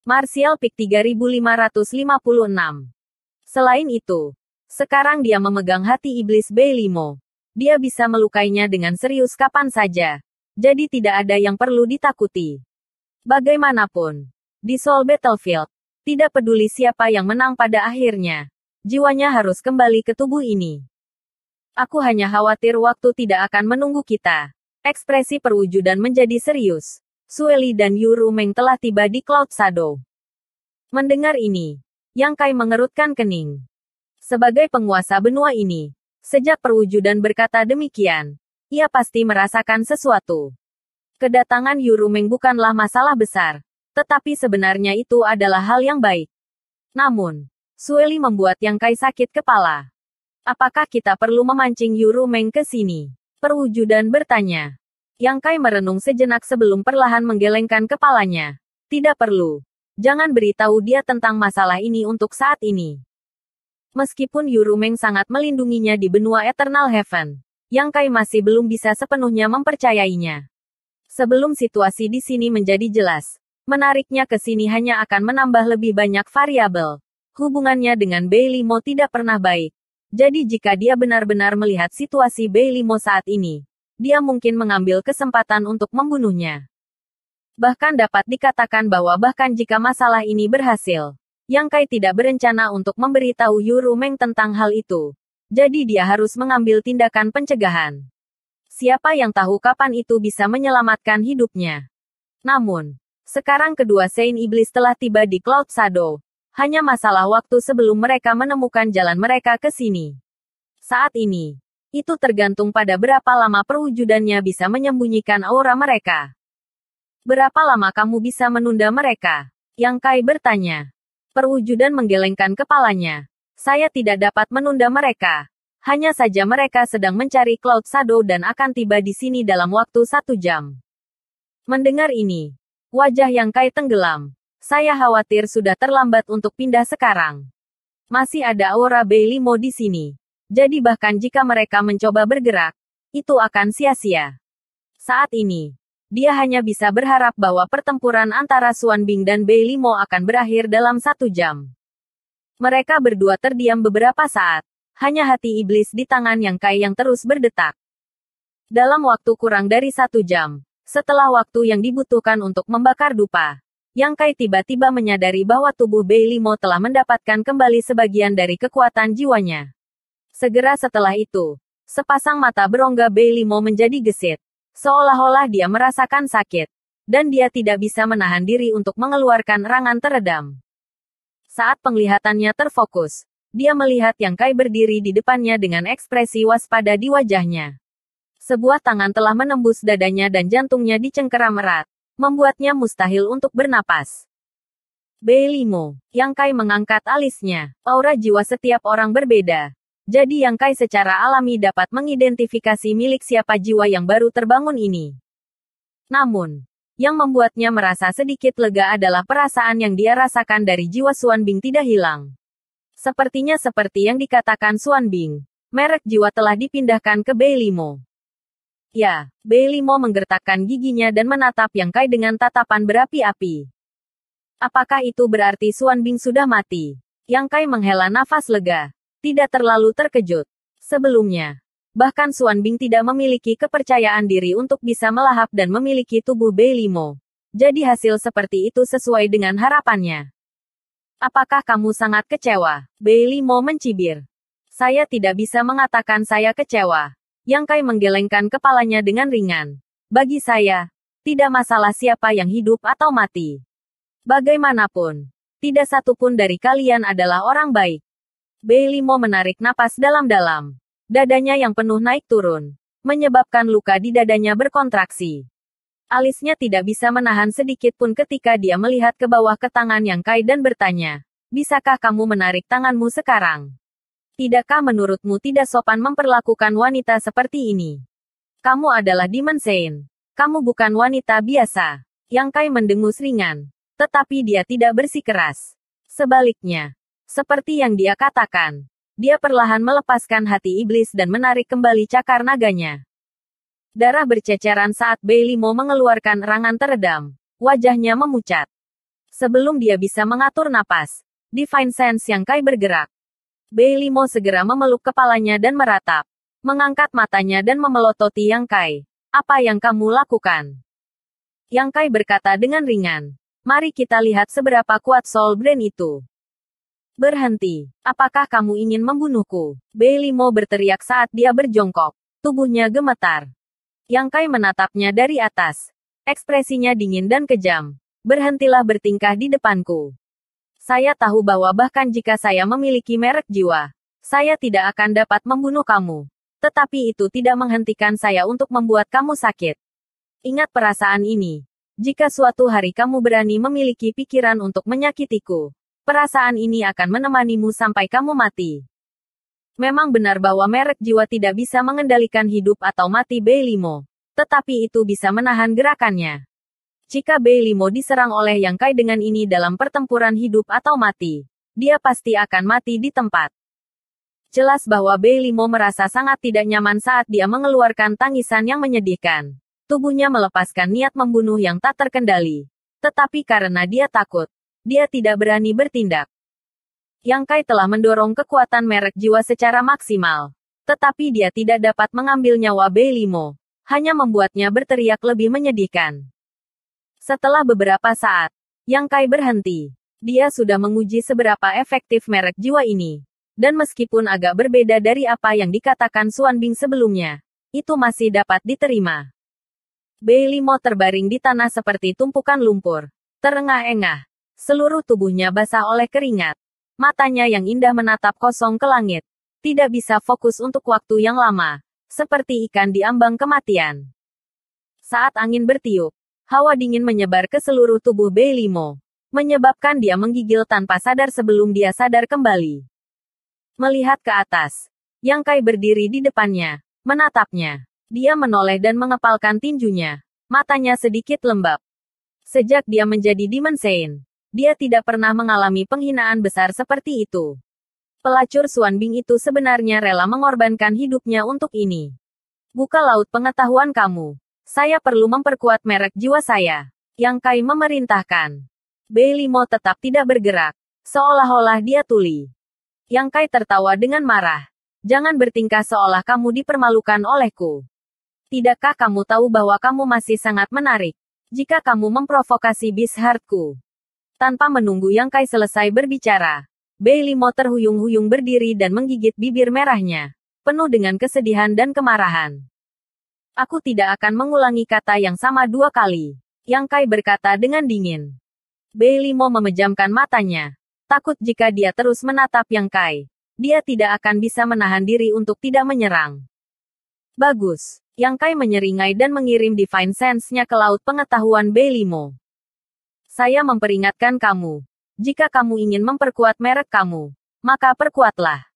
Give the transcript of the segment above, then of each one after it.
Martial Peak 3556. Selain itu, sekarang dia memegang hati iblis B5. Dia bisa melukainya dengan serius kapan saja. Jadi tidak ada yang perlu ditakuti. Bagaimanapun, di Soul Battlefield, tidak peduli siapa yang menang pada akhirnya, jiwanya harus kembali ke tubuh ini. Aku hanya khawatir waktu tidak akan menunggu kita. Ekspresi perwujudan menjadi serius. Sueli dan Yu Rumeng telah tiba di Cloud Shadow. Mendengar ini, Yang Kai mengerutkan kening. Sebagai penguasa benua ini, sejak perwujudan berkata demikian, ia pasti merasakan sesuatu. Kedatangan Yu Rumeng bukanlah masalah besar, tetapi sebenarnya itu adalah hal yang baik. Namun, Sueli membuat Yang Kai sakit kepala. Apakah kita perlu memancing Yu Rumeng ke sini? Perwujudan bertanya. Yang Kai merenung sejenak sebelum perlahan menggelengkan kepalanya. Tidak perlu. Jangan beritahu dia tentang masalah ini untuk saat ini. Meskipun Yu Rumeng sangat melindunginya di benua Eternal Heaven, Yang Kai masih belum bisa sepenuhnya mempercayainya. Sebelum situasi di sini menjadi jelas, menariknya ke sini hanya akan menambah lebih banyak variabel. Hubungannya dengan B5 tidak pernah baik. Jadi jika dia benar-benar melihat situasi B5 saat ini, dia mungkin mengambil kesempatan untuk membunuhnya. Bahkan dapat dikatakan bahwa bahkan jika masalah ini berhasil, Yang Kai tidak berencana untuk memberitahu Yu Rumeng tentang hal itu. Jadi dia harus mengambil tindakan pencegahan. Siapa yang tahu kapan itu bisa menyelamatkan hidupnya. Namun, sekarang kedua Saint Iblis telah tiba di Cloud Shadow. Hanya masalah waktu sebelum mereka menemukan jalan mereka ke sini. Saat ini, itu tergantung pada berapa lama perwujudannya bisa menyembunyikan aura mereka. Berapa lama kamu bisa menunda mereka? Yang Kai bertanya. Perwujudan menggelengkan kepalanya. Saya tidak dapat menunda mereka. Hanya saja mereka sedang mencari Cloud Shadow dan akan tiba di sini dalam waktu 1 jam. Mendengar ini, wajah Yang Kai tenggelam. Saya khawatir sudah terlambat untuk pindah sekarang. Masih ada aura B5 di sini. Jadi bahkan jika mereka mencoba bergerak, itu akan sia-sia. Saat ini, dia hanya bisa berharap bahwa pertempuran antara Xuan Bing dan B5 akan berakhir dalam 1 jam. Mereka berdua terdiam beberapa saat. Hanya hati iblis di tangan Yang Kai yang terus berdetak. Dalam waktu kurang dari 1 jam, setelah waktu yang dibutuhkan untuk membakar dupa, Yang Kai tiba-tiba menyadari bahwa tubuh B5 telah mendapatkan kembali sebagian dari kekuatan jiwanya. Segera setelah itu, sepasang mata berongga B5 menjadi gesit. Seolah-olah dia merasakan sakit. Dan dia tidak bisa menahan diri untuk mengeluarkan erangan teredam. Saat penglihatannya terfokus, dia melihat Yang Kai berdiri di depannya dengan ekspresi waspada di wajahnya. Sebuah tangan telah menembus dadanya dan jantungnya dicengkeram erat, membuatnya mustahil untuk bernapas. B5. Yang Kai mengangkat alisnya. Aura jiwa setiap orang berbeda. Jadi Yang Kai secara alami dapat mengidentifikasi milik siapa jiwa yang baru terbangun ini. Namun, yang membuatnya merasa sedikit lega adalah perasaan yang dia rasakan dari jiwa Xuan Bing tidak hilang. Sepertinya seperti yang dikatakan Xuan Bing, merek jiwa telah dipindahkan ke B5. Ya, B5 menggertakkan giginya dan menatap Yang Kai dengan tatapan berapi-api. Apakah itu berarti Xuan Bing sudah mati? Yang Kai menghela nafas lega. Tidak terlalu terkejut. Sebelumnya, bahkan Xuan Bing tidak memiliki kepercayaan diri untuk bisa melahap dan memiliki tubuh B5. Jadi hasil seperti itu sesuai dengan harapannya. Apakah kamu sangat kecewa? B5 mencibir. Saya tidak bisa mengatakan saya kecewa. Yang Kai menggelengkan kepalanya dengan ringan. Bagi saya, tidak masalah siapa yang hidup atau mati. Bagaimanapun, tidak satupun dari kalian adalah orang baik. B5 menarik napas dalam-dalam. Dadanya yang penuh naik turun, menyebabkan luka di dadanya berkontraksi. Alisnya tidak bisa menahan sedikit pun ketika dia melihat ke bawah ke tangan Yang Kai dan bertanya, bisakah kamu menarik tanganmu sekarang? Tidakkah menurutmu tidak sopan memperlakukan wanita seperti ini? Kamu adalah Demon Saint. Kamu bukan wanita biasa. Yang Kai mendengus ringan. Tetapi dia tidak bersikeras. Sebaliknya, seperti yang dia katakan, dia perlahan melepaskan hati iblis dan menarik kembali cakar naganya. Darah berceceran saat B5 mengeluarkan erangan teredam. Wajahnya memucat. Sebelum dia bisa mengatur napas, Divine Sense Yang Kai bergerak. Bei Limo segera memeluk kepalanya dan meratap. Mengangkat matanya dan memelototi Yang Kai. Apa yang kamu lakukan? Yang Kai berkata dengan ringan. Mari kita lihat seberapa kuat Soul Brain itu. Berhenti. Apakah kamu ingin membunuhku? Bei Limo berteriak saat dia berjongkok. Tubuhnya gemetar. Yang Kai menatapnya dari atas. Ekspresinya dingin dan kejam. Berhentilah bertingkah di depanku. Saya tahu bahwa bahkan jika saya memiliki merek jiwa, saya tidak akan dapat membunuh kamu. Tetapi itu tidak menghentikan saya untuk membuat kamu sakit. Ingat perasaan ini. Jika suatu hari kamu berani memiliki pikiran untuk menyakitiku, perasaan ini akan menemanimu sampai kamu mati. Memang benar bahwa merek jiwa tidak bisa mengendalikan hidup atau mati Bei Limo. Tetapi itu bisa menahan gerakannya. Jika Bei Limo diserang oleh Yang Kai dengan ini dalam pertempuran hidup atau mati, dia pasti akan mati di tempat. Jelas bahwa Bei Limo merasa sangat tidak nyaman saat dia mengeluarkan tangisan yang menyedihkan. Tubuhnya melepaskan niat membunuh yang tak terkendali. Tetapi karena dia takut, dia tidak berani bertindak. Yang Kai telah mendorong kekuatan merek jiwa secara maksimal. Tetapi dia tidak dapat mengambil nyawa Bei Limo, hanya membuatnya berteriak lebih menyedihkan. Setelah beberapa saat, Yang Kai berhenti. Dia sudah menguji seberapa efektif merek jiwa ini. Dan meskipun agak berbeda dari apa yang dikatakan Xuan Bing sebelumnya, itu masih dapat diterima. Bei Limo terbaring di tanah seperti tumpukan lumpur. Terengah-engah. Seluruh tubuhnya basah oleh keringat. Matanya yang indah menatap kosong ke langit. Tidak bisa fokus untuk waktu yang lama. Seperti ikan di ambang kematian. Saat angin bertiup, hawa dingin menyebar ke seluruh tubuh Bei Limo, menyebabkan dia menggigil tanpa sadar sebelum dia sadar kembali. Melihat ke atas, Yang Kai berdiri di depannya, menatapnya. Dia menoleh dan mengepalkan tinjunya. Matanya sedikit lembab. Sejak dia menjadi Demon Saint, dia tidak pernah mengalami penghinaan besar seperti itu. Pelacur Xuan Bing itu sebenarnya rela mengorbankan hidupnya untuk ini. Buka laut pengetahuan kamu. Saya perlu memperkuat merek jiwa saya. Yang Kai memerintahkan. Bei Limo tetap tidak bergerak. Seolah-olah dia tuli. Yang Kai tertawa dengan marah. Jangan bertingkah seolah kamu dipermalukan olehku. Tidakkah kamu tahu bahwa kamu masih sangat menarik? Jika kamu memprovokasi Beast Heart-ku. Tanpa menunggu Yang Kai selesai berbicara, Bei Limo terhuyung-huyung berdiri dan menggigit bibir merahnya. Penuh dengan kesedihan dan kemarahan. Aku tidak akan mengulangi kata yang sama 2 kali. Yang Kai berkata dengan dingin. Bei Limo memejamkan matanya. Takut jika dia terus menatap Yang Kai, dia tidak akan bisa menahan diri untuk tidak menyerang. Bagus. Yang Kai menyeringai dan mengirim Divine Sense-nya ke laut pengetahuan Bei Limo. Saya memperingatkan kamu. Jika kamu ingin memperkuat merek kamu, maka perkuatlah.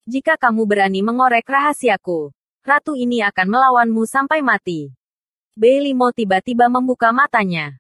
Jika kamu berani mengorek rahasiaku, ratu ini akan melawanmu sampai mati. Bei Limo tiba-tiba membuka matanya.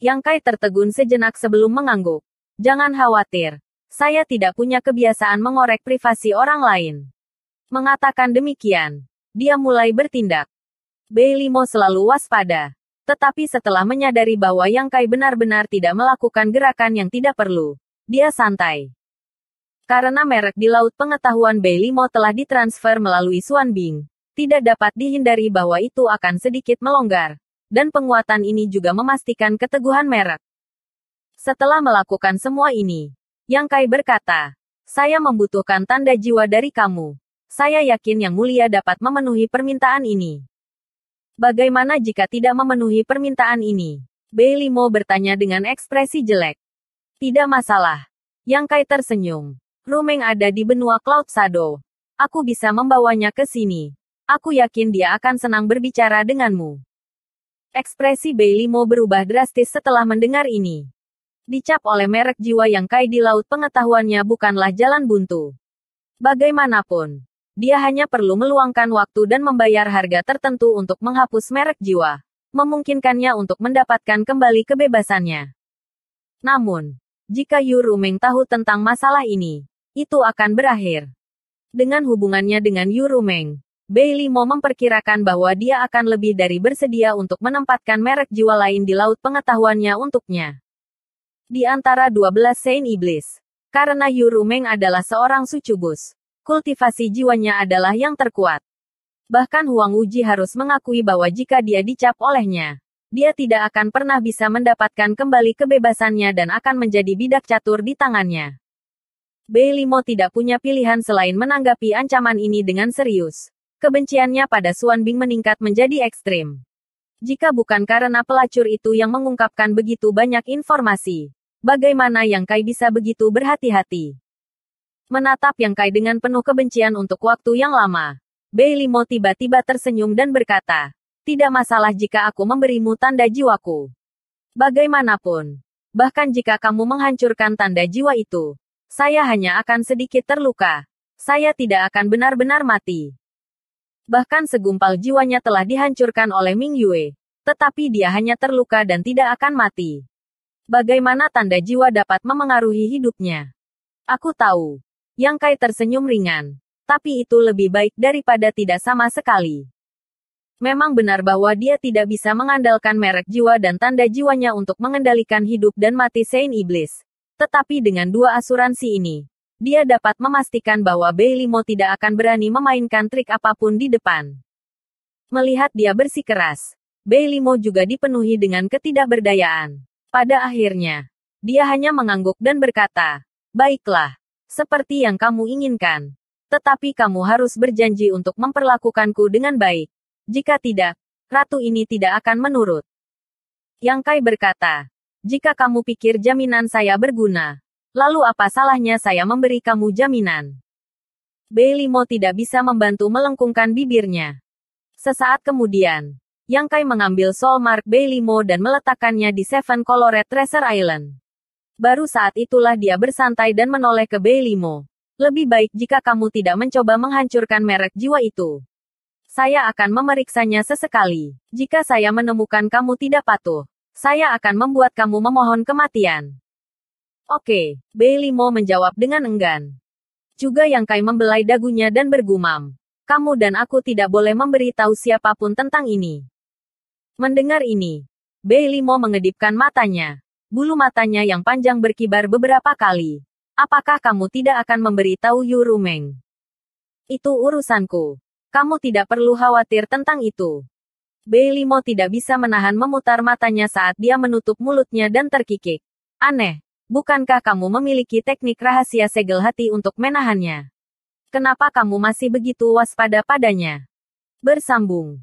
Yang Kai tertegun sejenak sebelum mengangguk. Jangan khawatir. Saya tidak punya kebiasaan mengorek privasi orang lain. Mengatakan demikian, dia mulai bertindak. Bei Limo selalu waspada. Tetapi setelah menyadari bahwa Yang Kai benar-benar tidak melakukan gerakan yang tidak perlu, dia santai. Karena merek di laut pengetahuan Bei Limo telah ditransfer melalui Xuan Bing, tidak dapat dihindari bahwa itu akan sedikit melonggar, dan penguatan ini juga memastikan keteguhan merek. Setelah melakukan semua ini, Yang Kai berkata, saya membutuhkan tanda jiwa dari kamu. Saya yakin Yang Mulia dapat memenuhi permintaan ini. Bagaimana jika tidak memenuhi permintaan ini? Bei Limo bertanya dengan ekspresi jelek. Tidak masalah. Yang Kai tersenyum. Rumeng ada di benua Cloud Shadow. Aku bisa membawanya ke sini. Aku yakin dia akan senang berbicara denganmu. Ekspresi Bei Limo berubah drastis setelah mendengar ini. Dicap oleh merek jiwa Yang Kai di laut pengetahuannya bukanlah jalan buntu. Bagaimanapun, dia hanya perlu meluangkan waktu dan membayar harga tertentu untuk menghapus merek jiwa, memungkinkannya untuk mendapatkan kembali kebebasannya. Namun, jika Yu Rumeng tahu tentang masalah ini, itu akan berakhir. Dengan hubungannya dengan Yu Rumeng, Bei Limo memperkirakan bahwa dia akan lebih dari bersedia untuk menempatkan merek jiwa lain di laut pengetahuannya untuknya. Di antara 12 Saint Iblis. Karena Yu Rumeng adalah seorang sucubus. Kultivasi jiwanya adalah yang terkuat. Bahkan Huang Wuji harus mengakui bahwa jika dia dicap olehnya, dia tidak akan pernah bisa mendapatkan kembali kebebasannya dan akan menjadi bidak catur di tangannya. Bei Limo tidak punya pilihan selain menanggapi ancaman ini dengan serius. Kebenciannya pada Xuan Bing meningkat menjadi ekstrim. Jika bukan karena pelacur itu yang mengungkapkan begitu banyak informasi, bagaimana Yang Kai bisa begitu berhati-hati? Menatap Yang Kai dengan penuh kebencian untuk waktu yang lama, Bei Limo tiba-tiba tersenyum dan berkata, tidak masalah jika aku memberimu tanda jiwaku. Bagaimanapun, bahkan jika kamu menghancurkan tanda jiwa itu, saya hanya akan sedikit terluka. Saya tidak akan benar-benar mati. Bahkan segumpal jiwanya telah dihancurkan oleh Ming Yue, tetapi dia hanya terluka dan tidak akan mati. Bagaimana tanda jiwa dapat memengaruhi hidupnya? Aku tahu. Yang Kai tersenyum ringan. Tapi itu lebih baik daripada tidak sama sekali. Memang benar bahwa dia tidak bisa mengandalkan merek jiwa dan tanda jiwanya untuk mengendalikan hidup dan mati Saint Iblis. Tetapi dengan dua asuransi ini, dia dapat memastikan bahwa Bei Limo tidak akan berani memainkan trik apapun di depan. Melihat dia bersikeras, Bei Limo juga dipenuhi dengan ketidakberdayaan. Pada akhirnya, dia hanya mengangguk dan berkata, baiklah, seperti yang kamu inginkan. Tetapi kamu harus berjanji untuk memperlakukanku dengan baik. Jika tidak, ratu ini tidak akan menurut. Yang Kai berkata, jika kamu pikir jaminan saya berguna, lalu apa salahnya saya memberi kamu jaminan? Bei Limo tidak bisa membantu melengkungkan bibirnya. Sesaat kemudian, Yang Kai mengambil soul mark Bei Limo dan meletakkannya di Seven Colored Treasure Island. Baru saat itulah dia bersantai dan menoleh ke Bei Limo. Lebih baik jika kamu tidak mencoba menghancurkan merek jiwa itu. Saya akan memeriksanya sesekali. Jika saya menemukan kamu tidak patuh, saya akan membuat kamu memohon kematian. Oke, Bei Limo menjawab dengan enggan. Juga Yang Kai membelai dagunya dan bergumam. Kamu dan aku tidak boleh memberi tahu siapapun tentang ini. Mendengar ini, Bei Limo mengedipkan matanya. Bulu matanya yang panjang berkibar beberapa kali. Apakah kamu tidak akan memberitahu Yu Rumeng? Itu urusanku. Kamu tidak perlu khawatir tentang itu. Bei Limo tidak bisa menahan memutar matanya saat dia menutup mulutnya dan terkikik. Aneh, bukankah kamu memiliki teknik rahasia segel hati untuk menahannya? Kenapa kamu masih begitu waspada padanya? Bersambung.